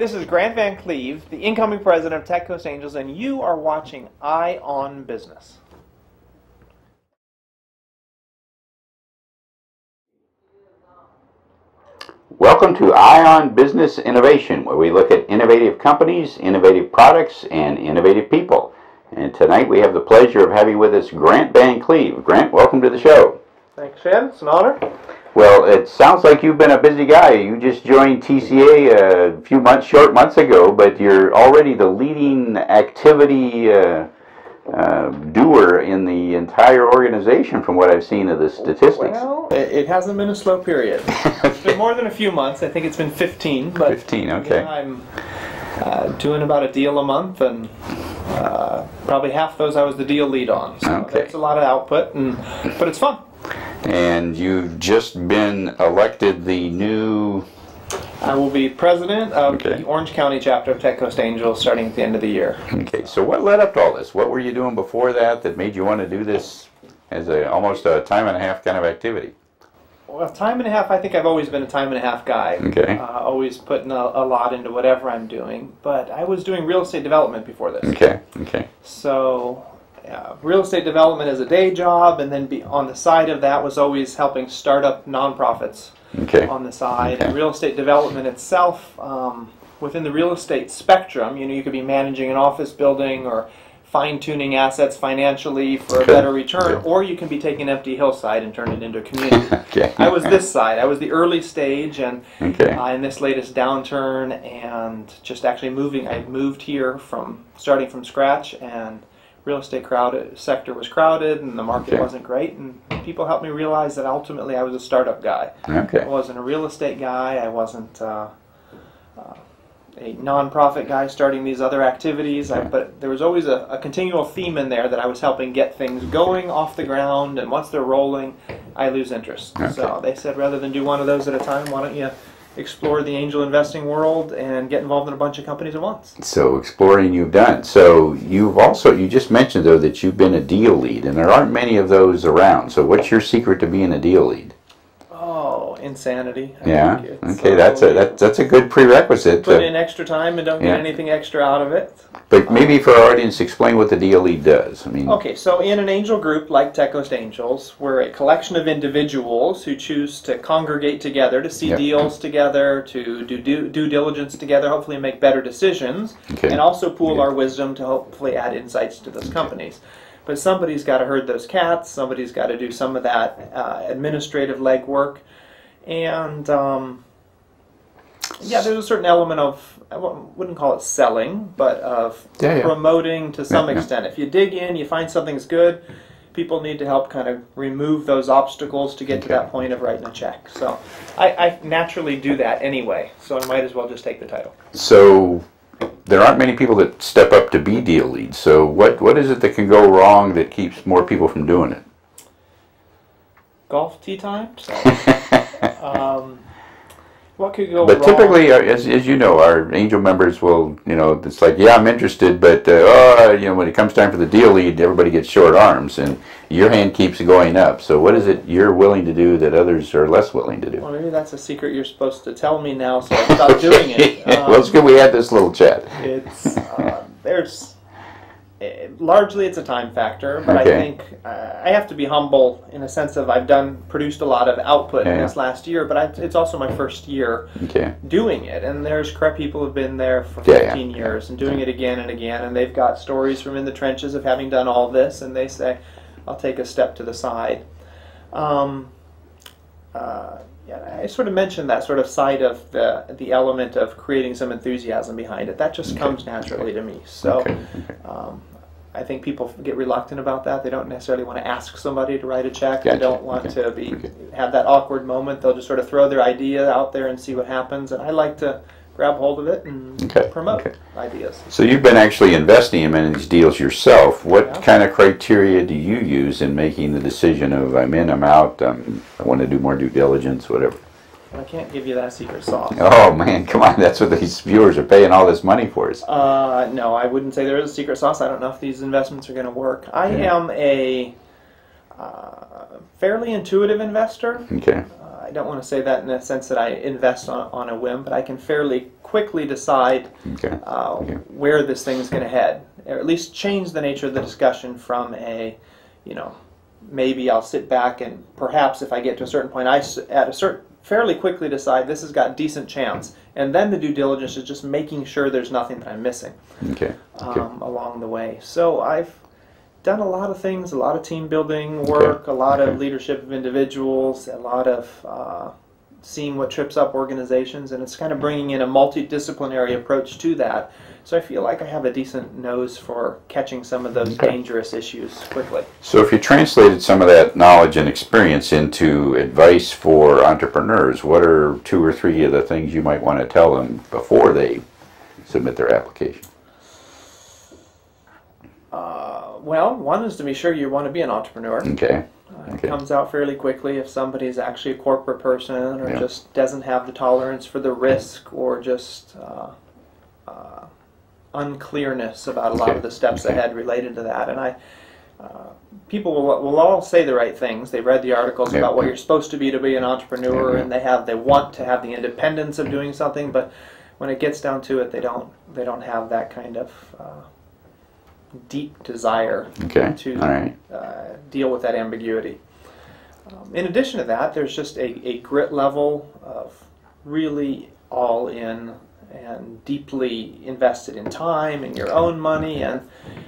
This is Grant Van Cleve, the incoming president of TechCoastAngels, and you are watching Eye on Business. Welcome to Eye on Business Innovation, where we look at innovative companies, innovative products, and innovative people. And tonight we have the pleasure of having with us Grant Van Cleve. Grant, welcome to the show. Thanks, Chad. It's an honor. Well, it sounds like you've been a busy guy. You just joined TCA a few short months ago, but you're already the leading activity doer in the entire organization from what I've seen of the statistics. Well, it hasn't been a slow period. It's been more than a few months. I think it's been 15. But 15, okay. Yeah, I'm doing about a deal a month, and probably half those I was the deal lead on. So okay. That's a lot of output, but it's fun. And you've just been elected the new... I will be president of the Orange County chapter of TechCoastAngels starting at the end of the year. Okay, so what led up to all this? What were you doing before that made you want to do this as almost a time and a half kind of activity? Well, time and a half, I think I've always been a time and a half guy. Okay. Always putting a lot into whatever I'm doing. But I was doing real estate development before this. Okay, okay. So real estate development is a day job, and then on the side of that was always helping start up nonprofits on the side. Okay. And real estate development itself, within the real estate spectrum, you can be managing an office building or fine-tuning assets financially for a better return, or you can be taking empty hillside and turn it into a community. I was this side. I was the early stage, and in this latest downturn, and just actually I moved here starting from scratch, and real estate sector was crowded, and the market wasn't great, and people helped me realize that ultimately I was a startup guy. I wasn't a real estate guy. I wasn't a nonprofit guy starting these other activities, but there was always a continual theme in there that I was helping get things going off the ground, and once they're rolling, I lose interest. So they said, rather than do one of those at a time, why don't you explore the angel investing world and get involved in a bunch of companies at once. So exploring you've done. So you just mentioned though that you've been a deal lead, and there aren't many of those around. So what's your secret to being a deal lead? Oh, insanity. Okay, that's a good prerequisite. Put in extra time and don't get anything extra out of it. But maybe for our audience, explain what the deal lead does. Okay, so in an angel group like TechCoastAngels, we're a collection of individuals who choose to congregate together, to see deals together, to do due diligence together, hopefully make better decisions, and also pool our wisdom to hopefully add insights to those companies. But somebody's got to herd those cats, somebody's got to do some of that administrative legwork, and there's a certain element of, I wouldn't call it selling, but of promoting to some extent. If you dig in, you find something's good, people need to help kind of remove those obstacles to get to that point of writing a check. So I naturally do that anyway, so I might as well just take the title. So there aren't many people that step up to be deal leads. So what is it that can go wrong that keeps more people from doing it? Golf tee time? What could go wrong? But typically, as you know, our angel members will, it's like, yeah, I'm interested, but when it comes time for the deal lead, everybody gets short arms, and your hand keeps going up. So what is it you're willing to do that others are less willing to do? Well, maybe that's a secret you're supposed to tell me now, so I stop doing it. Well, it's good we had this little chat. Largely it's a time factor, but I think I have to be humble in a sense of I've produced a lot of output in this last year, but it's also my first year doing it, and there's people who've been there for 15 years and doing it again and again, and they've got stories from in the trenches of having done all this, and they say, I'll take a step to the side. I sort of mentioned that sort of side of the element of creating some enthusiasm behind it. That just comes naturally to me. So I think people get reluctant about that. They don't necessarily want to ask somebody to write a check. They don't want to have that awkward moment. They'll just sort of throw their idea out there and see what happens. And I like to grab hold of it and promote ideas. So you've been actually investing in these deals yourself. What kind of criteria do you use in making the decision of I'm in, I'm out, I want to do more due diligence, whatever? I can't give you that secret sauce. Oh man, come on, that's what these viewers are paying all this money for. No, I wouldn't say there is a secret sauce. I don't know if these investments are going to work. I am a fairly intuitive investor. I don't want to say that in the sense that I invest on a whim, but I can fairly quickly decide where this thing is going to head, or at least change the nature of the discussion from a, maybe I'll sit back and perhaps if I get to a certain point, fairly quickly decide this has got decent chance, and then the due diligence is just making sure there's nothing that I'm missing along the way. So I've done a lot of things, a lot of team building work, a lot of leadership of individuals, a lot of seeing what trips up organizations, and it's kind of bringing in a multidisciplinary approach to that. So I feel like I have a decent nose for catching some of those dangerous issues quickly. So if you translated some of that knowledge and experience into advice for entrepreneurs, what are 2 or 3 of the things you might want to tell them before they submit their application? Well, one is to be sure you want to be an entrepreneur. It comes out fairly quickly if somebody's actually a corporate person or just doesn't have the tolerance for the risk or just unclearness about a lot of the steps ahead related to that. And people will all say the right things. They've read the articles about what you're supposed to be an entrepreneur, and they want to have the independence of doing something, but when it gets down to it, they don't have that kind of deep desire to deal with that ambiguity. In addition to that, there's just a grit level of really all in and deeply invested in time and your own money, and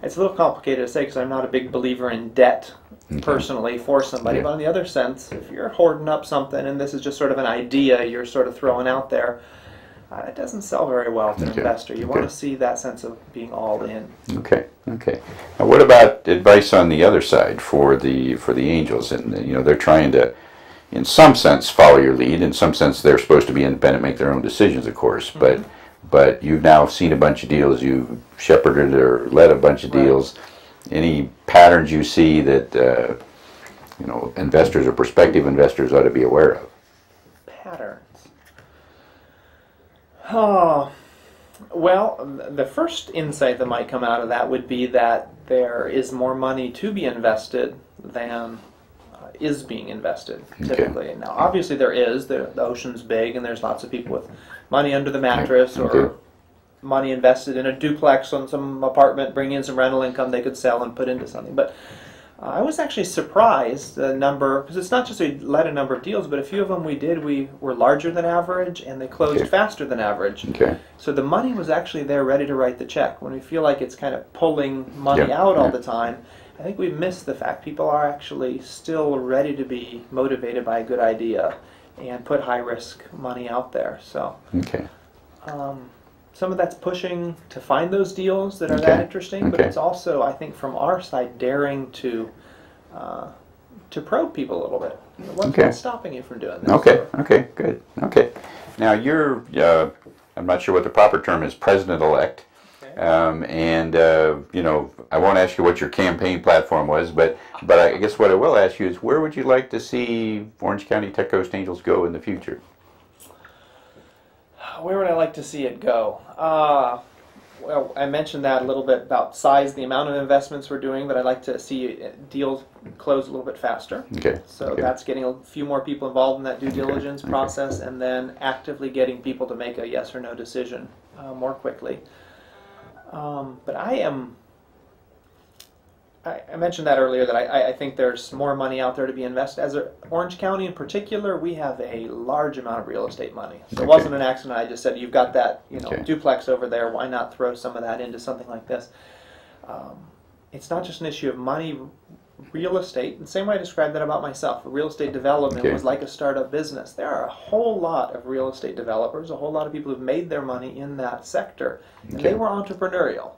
it's a little complicated to say because I'm not a big believer in debt personally for somebody, but on the other sense, if you're hoarding up something and this is just sort of an idea you're sort of throwing out there, it doesn't sell very well to an investor. You want to see that sense of being all in. Okay. Now, what about advice on the other side for the angels? And they're trying to, in some sense, follow your lead. In some sense, they're supposed to be independent, make their own decisions, of course. But you've now seen a bunch of deals. You've shepherded or led a bunch of deals. Any patterns you see that investors or prospective investors ought to be aware of? Patterns. Oh, well, the first insight that might come out of that would be that there is more money to be invested than is being invested, typically. Now, obviously there is. The ocean's big, and there's lots of people with money under the mattress or money invested in a duplex on some apartment, bringing in some rental income they could sell and put into something. But I was actually surprised the number, because it's not just we led a number of deals, but a few of them we were larger than average, and they closed faster than average. So the money was actually there ready to write the check. When we feel like it's kind of pulling money out all the time, I think we've missed the fact people are actually still ready to be motivated by a good idea and put high-risk money out there. So some of that's pushing to find those deals that are that interesting, but it's also, I think, from our side, daring to probe people a little bit. What's stopping you from doing this? Good. Now you're, I'm not sure what the proper term is, president-elect, and I won't ask you what your campaign platform was, but I guess what I will ask you is, where would you like to see Orange County TechCoastAngels go in the future? Where would I like to see it go? Well, I mentioned that a little bit about size, the amount of investments we're doing, but I'd like to see deals close a little bit faster. So that's getting a few more people involved in that due diligence process, and then actively getting people to make a yes or no decision more quickly. But I mentioned that earlier, that I think there's more money out there to be invested. As Orange County in particular, we have a large amount of real estate money. So it wasn't an accident. I just said, you've got that duplex over there. Why not throw some of that into something like this? It's not just an issue of money. Real estate, the same way I described that about myself, real estate development was like a startup business. There are a whole lot of real estate developers, a whole lot of people who've made their money in that sector, and they were entrepreneurial.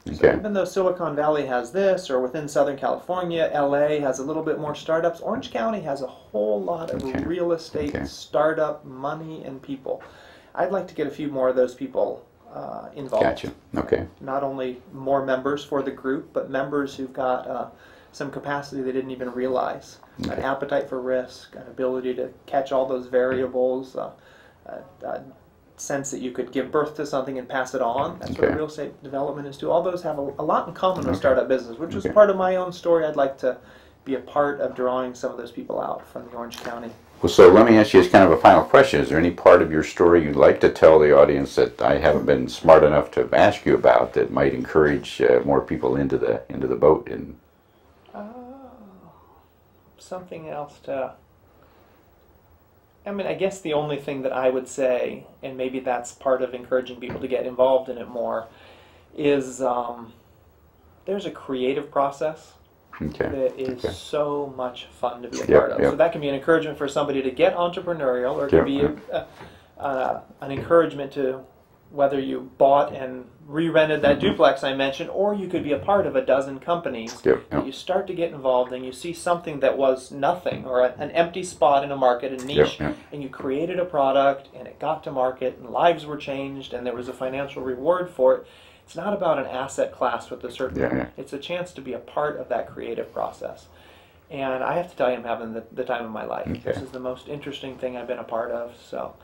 So even though Silicon Valley has this, or within Southern California, LA has a little bit more startups, Orange County has a whole lot of real estate startup money and people. I'd like to get a few more of those people involved. Not only more members for the group, but members who've got some capacity they didn't even realize. An appetite for risk, an ability to catch all those variables, sense that you could give birth to something and pass it on. That's what real estate development is too. All those have a lot in common with startup business, which was part of my own story. I'd like to be a part of drawing some of those people out from the Orange County Well, so let me ask you as kind of a final question. Is there any part of your story you'd like to tell the audience that I haven't been smart enough to ask you about that might encourage more people into the boat? And something else to... I mean, I guess the only thing that I would say, and maybe that's part of encouraging people to get involved in it more, is there's a creative process that is so much fun to be a part of. So that can be an encouragement for somebody to get entrepreneurial, or it can be an encouragement to whether you bought and re-rented that duplex I mentioned, or you could be a part of a dozen companies that you start to get involved and you see something that was nothing, or an empty spot in a market, a niche, and you created a product and it got to market and lives were changed and there was a financial reward for it. It's not about an asset class with a certain... It's a chance to be a part of that creative process. And I have to tell you, I'm having the time of my life. This is the most interesting thing I've been a part of. So,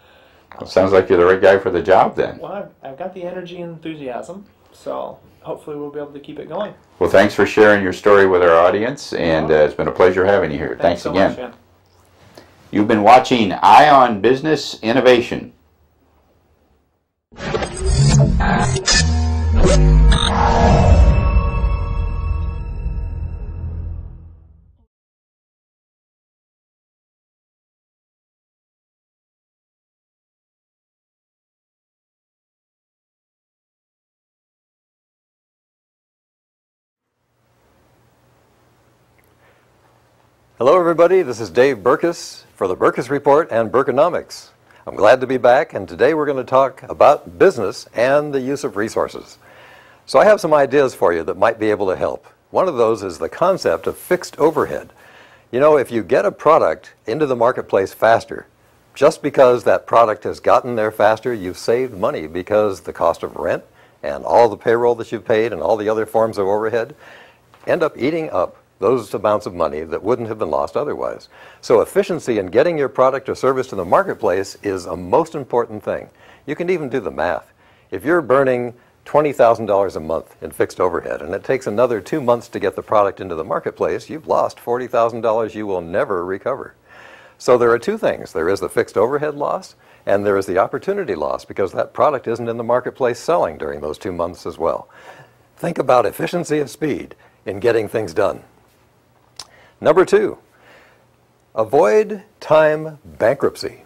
well, sounds like you're the right guy for the job then. Well, I've got the energy and enthusiasm, so hopefully we'll be able to keep it going. Well, thanks for sharing your story with our audience, and it's been a pleasure having you here. Thanks so again. Much, man. You've been watching Eye on Business Innovation. Hello everybody, this is Dave Berkus for the Berkus Report and Berkonomics. I'm glad to be back, and today we're going to talk about business and the use of resources. So I have some ideas for you that might be able to help. One of those is the concept of fixed overhead. You know, if you get a product into the marketplace faster, just because that product has gotten there faster, you've saved money, because the cost of rent and all the payroll that you've paid and all the other forms of overhead end up eating up those amounts of money that wouldn't have been lost otherwise. So efficiency in getting your product or service to the marketplace is a most important thing. You can even do the math. If you're burning $20,000 a month in fixed overhead and it takes another 2 months to get the product into the marketplace, you've lost $40,000 you will never recover. So there are two things. There is the fixed overhead loss, and there is the opportunity loss, because that product isn't in the marketplace selling during those 2 months as well. Think about efficiency of speed in getting things done. Number two, avoid time bankruptcy.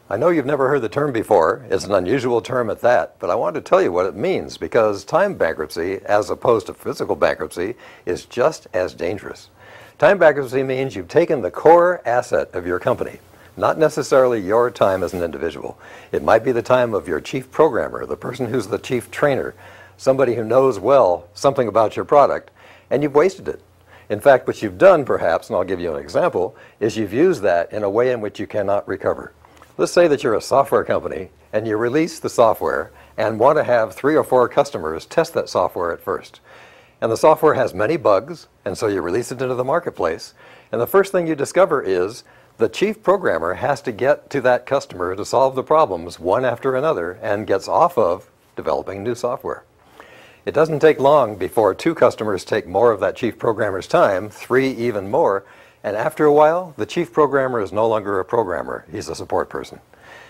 I know you've never heard the term before. It's an unusual term at that, but I want to tell you what it means, because time bankruptcy, as opposed to physical bankruptcy, is just as dangerous. Time bankruptcy means you've taken the core asset of your company, not necessarily your time as an individual. It might be the time of your chief programmer, the person who's the chief trainer, somebody who knows well something about your product, and you've wasted it. In fact, what you've done, perhaps, and I'll give you an example, is you've used that in a way in which you cannot recover. Let's say that you're a software company and you release the software and want to have 3 or 4 customers test that software at first. And the software has many bugs, and so you release it into the marketplace. And the first thing you discover is the chief programmer has to get to that customer to solve the problems one after another, and gets off of developing new software. It doesn't take long before 2 customers take more of that chief programmer's time, 3 even more, and after a while, the chief programmer is no longer a programmer, he's a support person.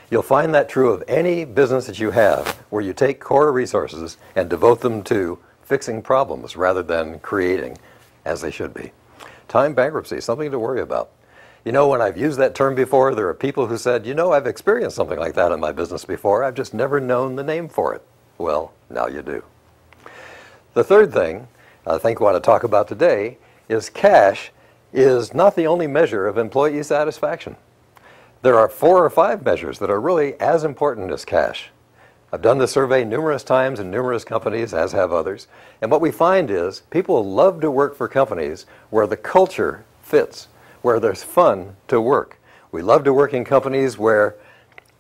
You'll find that true of any business that you have, where you take core resources and devote them to fixing problems rather than creating, as they should be. Time bankruptcy is something to worry about. You know, when I've used that term before, there are people who said, you know, I've experienced something like that in my business before, I've just never known the name for it. Well, now you do. The third thing I think we want to talk about today is cash is not the only measure of employee satisfaction. There are 4 or 5 measures that are really as important as cash. I've done this survey numerous times in numerous companies, as have others, and what we find is people love to work for companies where the culture fits, where there's fun to work. We love to work in companies where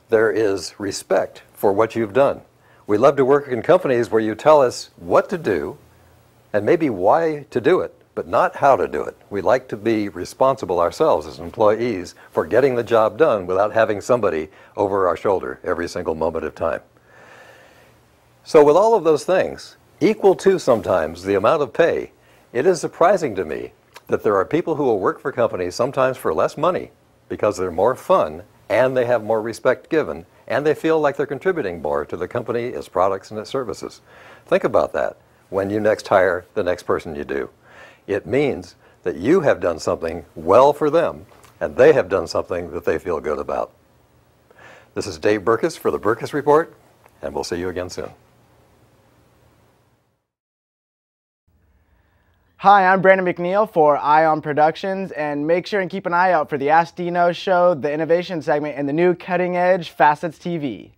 there is respect for what you've done. We love to work in companies where you tell us what to do and maybe why to do it, but not how to do it. We like to be responsible ourselves as employees for getting the job done without having somebody over our shoulder every single moment of time. So with all of those things, equal to sometimes the amount of pay, it is surprising to me that there are people who will work for companies sometimes for less money because they're more fun and they have more respect given and they feel like they're contributing more to the company, its products, and its services. Think about that when you next hire the next person you do. It means that you have done something well for them and they have done something that they feel good about. This is Dave Berkus for the Berkus Report, and we'll see you again soon. Hi, I'm Brandon McNeil for Ion Productions, and make sure and keep an eye out for the Ask Dino show, the innovation segment, and the new Cutting Edge Facets TV.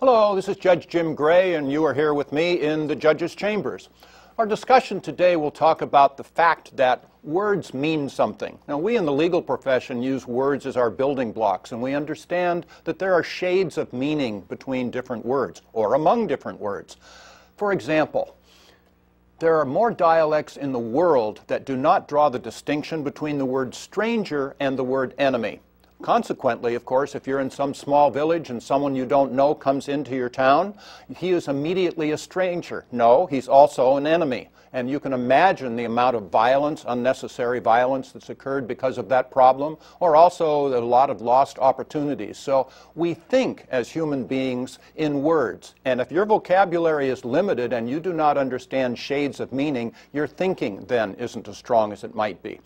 Hello, this is Judge Jim Gray, and you are here with me in the Judge's Chambers. Our discussion today will talk about the fact that words mean something. Now, we in the legal profession use words as our building blocks, and we understand that there are shades of meaning between different words, or among different words. For example, there are more dialects in the world that do not draw the distinction between the word stranger and the word enemy. Consequently, of course, if you're in some small village and someone you don't know comes into your town, he is immediately a stranger. No, he's also an enemy. And you can imagine the amount of violence, unnecessary violence that's occurred because of that problem, or also a lot of lost opportunities. So we think as human beings in words. And if your vocabulary is limited and you do not understand shades of meaning, your thinking then isn't as strong as it might be.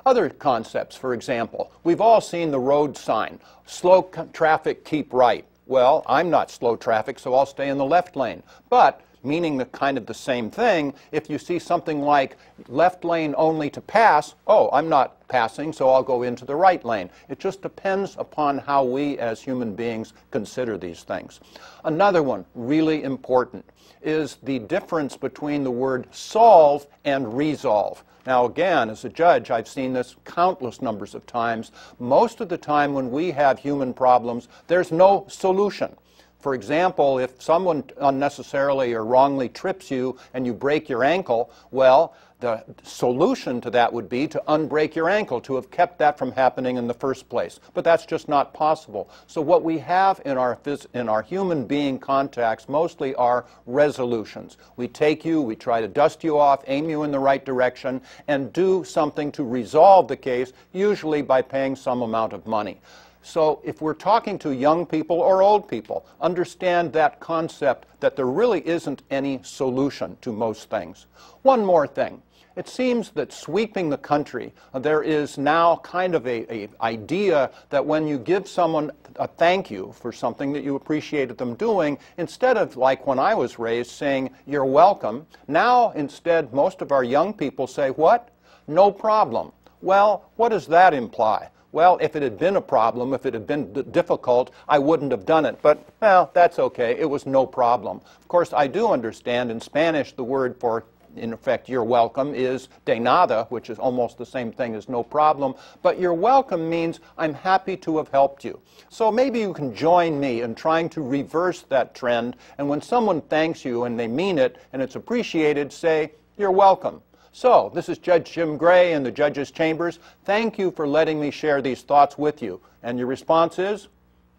Other concepts, for example, we've all seen the road sign, slow traffic, keep right. Well, I'm not slow traffic, so I'll stay in the left lane. But, meaning the kind of the same thing, if you see something like left lane only to pass, oh, I'm not passing, so I'll go into the right lane. It just depends upon how we as human beings consider these things. Another one, really important, is the difference between the word solve and resolve. Now again, as a judge, I've seen this countless numbers of times. Most of the time when we have human problems, there's no solution. For example, if someone unnecessarily or wrongly trips you and you break your ankle, well, the solution to that would be to unbreak your ankle, to have kept that from happening in the first place. But that's just not possible. So what we have in our human being contacts mostly are resolutions. We take you, we try to dust you off, aim you in the right direction, and do something to resolve the case, usually by paying some amount of money. So if we're talking to young people or old people, understand that concept that there really isn't any solution to most things. One more thing. It seems that sweeping the country, there is now kind of a idea that when you give someone a thank you for something that you appreciated them doing, instead of like when I was raised saying, you're welcome, now instead most of our young people say, what? No problem. Well, what does that imply? Well, if it had been a problem, if it had been difficult, I wouldn't have done it. But, well, that's okay. It was no problem. Of course, I do understand in Spanish the word for, in effect, you're welcome is de nada, which is almost the same thing as no problem. But you're welcome means I'm happy to have helped you. So maybe you can join me in trying to reverse that trend. And when someone thanks you and they mean it and it's appreciated, say, you're welcome. So, this is Judge Jim Gray in the Judge's Chambers. Thank you for letting me share these thoughts with you. And your response is,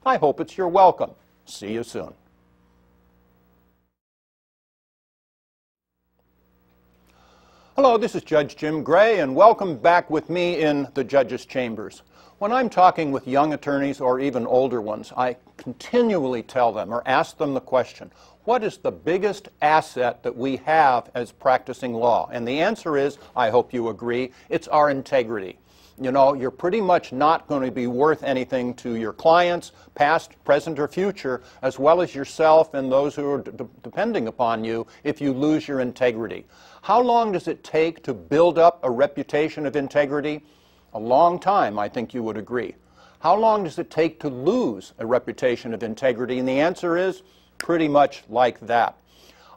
I hope it's you're welcome. See you soon. Hello, this is Judge Jim Gray, and welcome back with me in the Judge's Chambers. When I'm talking with young attorneys or even older ones, I continually tell them or ask them the question, what is the biggest asset that we have as practicing law? And the answer is, I hope you agree, it's our integrity. You know, you're pretty much not going to be worth anything to your clients, past, present, or future, as well as yourself and those who are depending upon you if you lose your integrity. How long does it take to build up a reputation of integrity? A long time, I think you would agree. How long does it take to lose a reputation of integrity? And the answer is pretty much like that.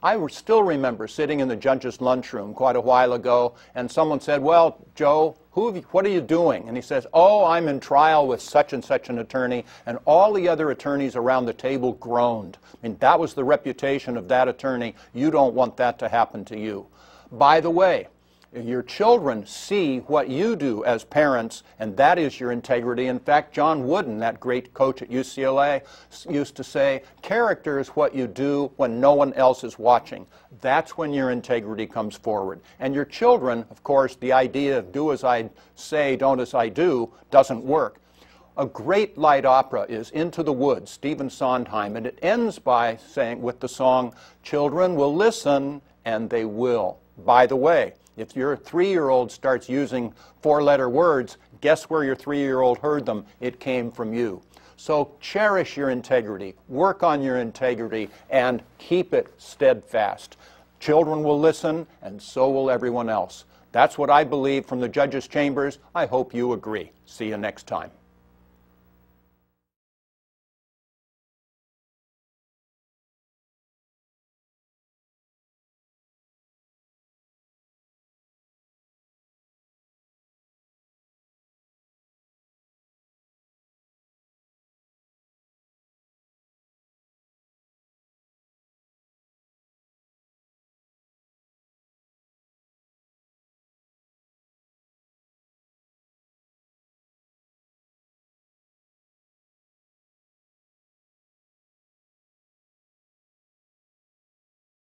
I still remember sitting in the judge's lunchroom quite a while ago, and someone said, well, Joe, what are you doing? And he says, oh, I'm in trial with such and such an attorney, and all the other attorneys around the table groaned. I mean, that was the reputation of that attorney. You don't want that to happen to you. By the way, your children see what you do as parents, and that is your integrity. In fact, John Wooden, that great coach at UCLA, used to say, character is what you do when no one else is watching. That's when your integrity comes forward. And your children, of course, the idea of do as I say, don't as I do, doesn't work. A great light opera is Into the Woods, Stephen Sondheim, and it ends by saying, with the song, children will listen, and they will. By the way, if your 3-year-old starts using 4-letter words, guess where your 3-year-old heard them? It came from you. So cherish your integrity, work on your integrity, and keep it steadfast. Children will listen, and so will everyone else. That's what I believe from the judges' chambers. I hope you agree. See you next time.